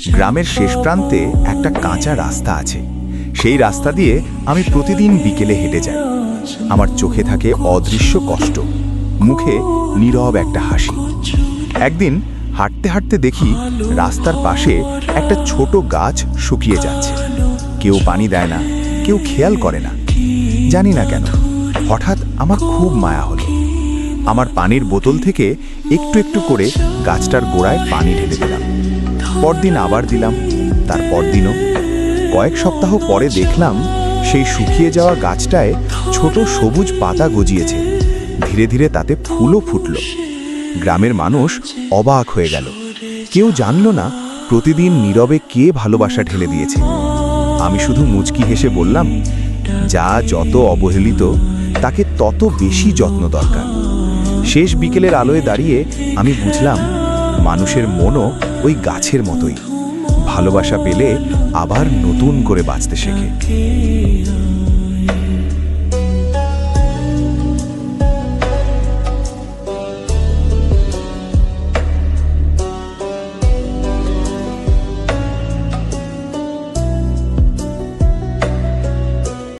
গ্রামের শেষ প্রান্তে একটা কাঁচা রাস্তা আছে। সেই রাস্তা দিয়ে আমি প্রতিদিন বিকেলে হেঁটে যাই। আমার চোখে থাকে অদৃশ্য কষ্ট, মুখে নীরব একটা হাসি। একদিন হাঁটতে হাঁটতে দেখি রাস্তার পাশে একটা ছোট গাছ শুকিয়ে যাচ্ছে। কেউ পানি দেয় না, কেউ খেয়াল করে না। জানি না কেন হঠাৎ আমার খুব মায়া হলো। আমার পানির বোতল থেকে একটু একটু করে গাছটার গোড়ায় পানি ঢেলে দিলাম। পরদিন আবার দিলাম, তার পরদিনও। কয়েক সপ্তাহ পরে দেখলাম সেই শুকিয়ে যাওয়া গাছটায় ছোট সবুজ পাতা গজিয়েছে। ধীরে ধীরে তাতে ফুলও ফুটল। গ্রামের মানুষ অবাক হয়ে গেল। কেউ জানল না প্রতিদিন নীরবে কে ভালোবাসা ঢেলে দিয়েছে। আমি শুধু মুচকি হেসে বললাম, যা যত অবহেলিত তাকে তত বেশি যত্ন দরকার। শেষ বিকেলের আলোয় দাঁড়িয়ে আমি বুঝলাম মানুষের মনও ওই গাছের মতোই, ভালোবাসা পেলে আবার নতুন করে বাঁচতে শেখে।